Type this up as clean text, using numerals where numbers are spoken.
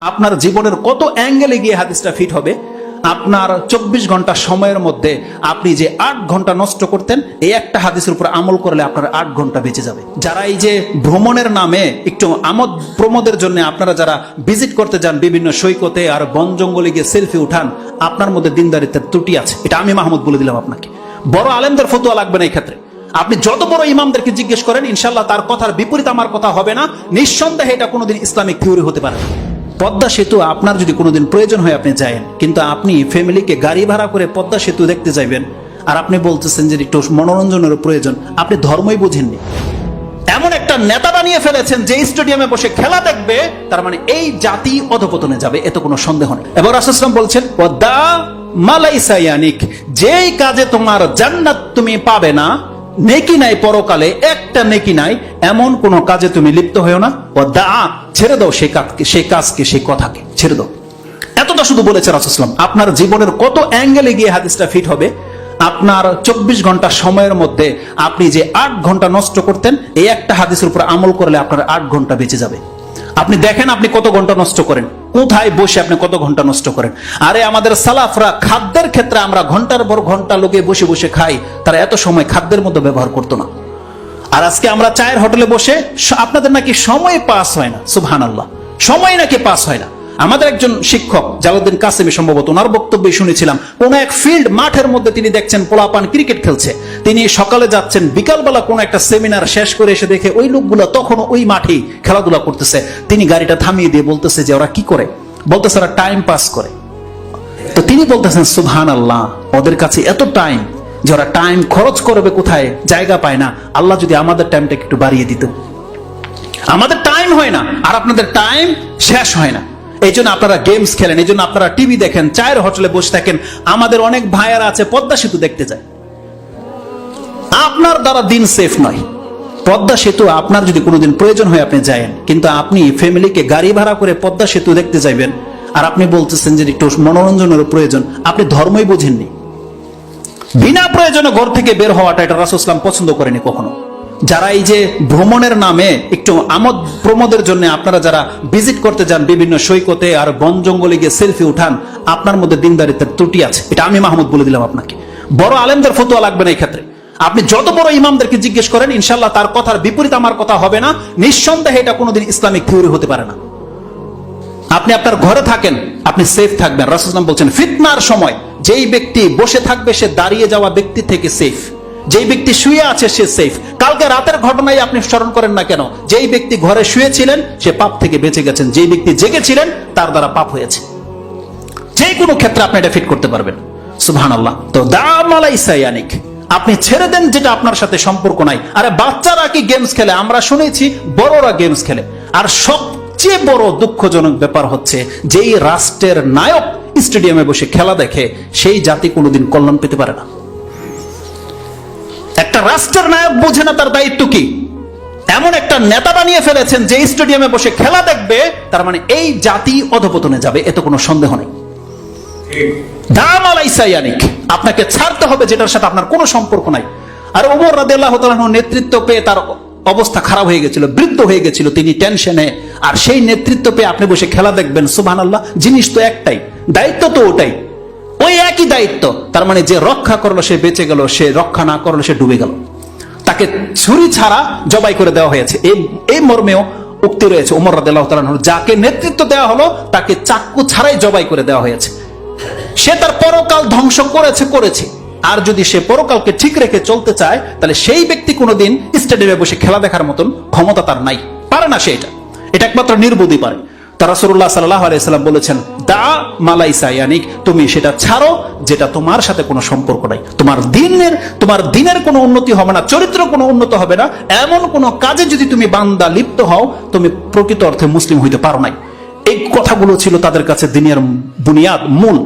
আপনার জীবনের কত অ্যাঙ্গেলে গিয়ে হাদিসটা ফিট হবে। আপনার 24 ঘন্টা সময়ের মধ্যে আপনি যে 8 ঘন্টা নষ্ট করতেন, এই একটা হাদিসের উপর আমল করলে আপনার 8 ঘন্টা বেঁচে যাবে। যারা এই যে ভ্রমণের নামে একটু আমোদ প্রমোদের জন্য আপনারা যারা ভিজিট করতে যান বিভিন্ন সৈকতে আর বন জঙ্গলে গিয়ে সেলফি উঠান, আপনার মধ্যে দিনদারিত্বের ত্রুটি আছে। এটা আমি মাহমুদ বলে দিলাম আপনাকে। বড় আলেমদের ফতোয়া লাগবে না এই ক্ষেত্রে। আপনি যত বড় ইমামদেরকে জিজ্ঞেস করেন, ইনশাল্লাহ তার কথার বিপরীত আমার কথা হবে না। নিঃসন্দেহে এটা কোনোদিন ইসলামিক থিওরি হতে পারে না। পদ্মা সেতু আপনার যদি কোনোদিন প্রয়োজন হয় আপনি যায়েন, কিন্তু আপনি ফ্যামিলিকে গাড়ি ভাড়া করে পদ্মা সেতু দেখতে যাইবেন আর আপনি বলতেছেন যে একটু মনোরঞ্জনের প্রয়োজন। আপনি ধর্মই বুঝেননি। এমন একটা নেতা বানিয়ে ফেলেছেন যে স্টেডিয়ামে বসে খেলা দেখবে, তার মানে এই জাতি অধপতনে যাবে, এত কোনো সন্দেহ নেই। এবং রাসূল সাল্লাল্লাহু আলাইহি ওয়াসাল্লাম বলছেন, ওয়াদা মালাইসা ইয়ানিক, যেই কাজে তোমার জান্নাত তুমি পাবে না, নেকি নাই পরকালে, একটা নেকি নাই, এমন কোন কাজে তুমি লিপ্ত হয়েও না। ওয়াদা, ছেড়ে দাও সেই কাজকে সেই কথাকে ছেড়ে দাও। এতটা শুধু বলেছে রাসূল সাল্লাল্লাহু আলাইহি ওয়াসাল্লাম। আপনার জীবনের কত অ্যাঙ্গেলে গিয়ে হাদিসটা ফিট হবে। আপনার 24 ঘন্টা সময়ের মধ্যে আপনি যে 8 ঘন্টা নষ্ট করতেন, এই একটা হাদিসের উপর আমল করলে আপনার 8 ঘন্টা বেঁচে যাবে। আপনি দেখেন আপনি কত ঘন্টা নষ্ট করেন, কোথায় বসে আপনি কত ঘন্টা নষ্ট করেন। আরে আমাদের সালাফরা খাদ্যের ক্ষেত্রে আমরা ঘন্টার পর ঘন্টা লোকে বসে বসে খাই, তারা এত সময় খাদ্যের মধ্যে ব্যবহার করতো না। আর আজকে আমরা চায়ের হোটেলে বসে, আপনাদের নাকি সময় পাস হয় না। সুবহানাল্লাহ, সময় নাকি পাস হয় না। আমাদের একজন শিক্ষক জালালউদ্দিন কাসেমি, সম্ভবত ওনার বক্তব্যে শুনেছিলাম, কোন এক ফিল্ড মাঠের মধ্যে তিনি দেখছেন পোলাপান ক্রিকেট খেলছে। তিনি সকালে যাচ্ছেন, বিকালবেলা কোন একটা সেমিনার শেষ করে এসে দেখে ওই লোকগুলা তখনও ওই মাঠেই খেলাধুলা করতেছে। তিনি গাড়িটা থামিয়ে দিয়ে বলতেছে যে ওরা কি করে, বলতেছে ওরা টাইম পাস করে। তো তিনি বলতেছেন সুবহানাল্লাহ, ওদের কাছে এত টাইম যে ওরা টাইম খরচ করবে কোথায় জায়গা পায় না। আল্লাহ যদি আমাদের টাইমটা একটু বাড়িয়ে দিত। আমাদের টাইম হয় না আর আপনাদের টাইম শেষ হয় না। এই জন্য আপনারা গেমস খেলেন, এই জন্য আপনারা টিভি দেখেন, চায়ের হোটেলে বসে থাকেন। আমাদের অনেক ভাইয়ারা আছে পদ্মা সেতু দেখতে যায়। আপনার দ্বারা দিন সেফ নয়। পদ্মা সেতু আপনার যদি কোনোদিন প্রয়োজন হয় আপনি যায়েন, কিন্তু আপনি ফ্যামিলিকে গাড়ি ভাড়া করে পদ্মা সেতু দেখতে যাইবেন আর আপনি বলতেছেন যে একটু মনোরঞ্জনের প্রয়োজন। আপনি ধর্মই বুঝেননি। বিনা প্রয়োজনে ঘর থেকে বের হওয়াটা এটা রাসূল সাল্লাল্লাহু আলাইহি ওয়াসাল্লাম পছন্দ করেনি কখনো। যারা এই যে ভ্রমণের নামে একটু আমোদ প্রমোদের জন্য আপনারা যারা ভিজিট করতে যান বিভিন্ন সৈকতে আর বন জঙ্গলে গিয়ে সেলফি উঠান, আপনার মধ্যে দিনদারিত্বের ত্রুটি আছে। এটা আমি মাহমুদ বলে দিলাম আপনাকে। বড় আলেমদের ফতোয়া লাগবে না এই ক্ষেত্রে। আপনি যত বড় ইমামদেরকে জিজ্ঞেস করেন, ইনশাল্লাহ তার কথার বিপরীত আমার কথা হবে না। নিঃসন্দেহে এটা কোনোদিন ইসলামিক থিওরি হতে পারে না। আপনি আপনার ঘরে থাকেন, আপনি সেফ থাকবেন। রাসূল সাল্লাল্লাহু আলাইহি ওয়াসাল্লাম বলছেন, ফিতনার সময় যেই ব্যক্তি বসে থাকবে সে দাঁড়িয়ে যাওয়া ব্যক্তি থেকে সেফ, যেই ব্যক্তি শুয়ে আছে সে সেফ। কালকে রাতের ঘটনাই আপনি স্মরণ করেন না কেন, যেই ব্যক্তি ঘরে শুয়েছিলেন সে পাপ থেকে বেঁচে গেছেন, যেই ব্যক্তি জেগেছিলেন তার দ্বারা পাপ হয়েছে। যে কোনো ক্ষেত্রে আপনি এটা ফিট করতে পারবেন। সুবহানাল্লাহ। তো দামালাইসা ইয়ানিক, আপনি ছেড়ে দেন যেটা আপনার সাথে সম্পর্ক নাই। আরে বাচ্চারা কি গেমস খেলে, আমরা শুনেছি বড়রা গেমস খেলে। আর সবচেয়ে বড় দুঃখজনক ব্যাপার হচ্ছে, যেই রাষ্ট্রের নায়ক স্টেডিয়ামে বসে খেলা দেখে, সেই জাতি কোনোদিন কল্যাণ পেতে পারে না। একটা রাষ্ট্রের নায়ক বোঝে না তার দায়িত্ব কি। এমন একটা নেতা বানিয়ে ফেলেছেন যে স্টেডিয়ামে বসে খেলা দেখবে, তার মানে এই জাতি অধপতনে যাবে, এত কোনো সন্দেহ নেই। দাম আলাইসা ইয়ানিক, আপনাকে ছাড়তে হবে যেটার সাথে আপনার কোনো সম্পর্ক নাই। আর ওমর রাদিয়াল্লাহু তাআলা নেতৃত্ব পেয়ে তার অবস্থা খারাপ হয়ে গেছিল, বৃদ্ধ হয়ে গেছিল, তিনি টেনশনে। আর সেই নেতৃত্ব পেয়ে আপনি বসে খেলা দেখবেন। সুবহানাল্লাহ, জিনিস তো একটাই, দায়িত্ব তো ওটাই, ওই একই দায়িত্ব। তার মানে যে রক্ষা করলো সে বেঁচে গেল, সে রক্ষা না করলো সে ডুবে গেল। তাকে ছুরি ছাড়া জবাই করে দেওয়া হয়েছে। এই মর্মেও উক্তি রয়েছে ওমর রাদিয়াল্লাহু তাআলা, যাকে নেতৃত্ব দেওয়া হলো তাকে চাক্কু ছাড়াই জবাই করে দেওয়া হয়েছে। সে তার পরকাল ধ্বংস করেছে। আর যদি সে পরকালকে ঠিক রেখে চলতে চায়, তাহলে সেই ব্যক্তি কোনোদিন স্টেডিয়ামে বসে খেলা দেখার মতন ক্ষমতা তার নাই, পারে না সে। এটা একমাত্র নির্বুদ্ধি পারে। তা রাসূলুল্লাহ সাল্লাল্লাহু আলাইহি ওয়াসাল্লাম বলেছেন, দা মালাইসা ইয়ানিক, তুমি সেটা ছাড়ো যেটা তোমার সাথে কোনো সম্পর্ক নাই। তোমার দিনের কোনো উন্নতি হবে না, চরিত্র কোনো উন্নত হবে না। এমন কোনো কাজে যদি তুমি বান্দা লিপ্ত হও, তুমি প্রকৃত অর্থে মুসলিম হইতে পারো নাই। এই কথাগুলো ছিল তাদের কাছে দ্বীনের বুনিয়াদ, মূল।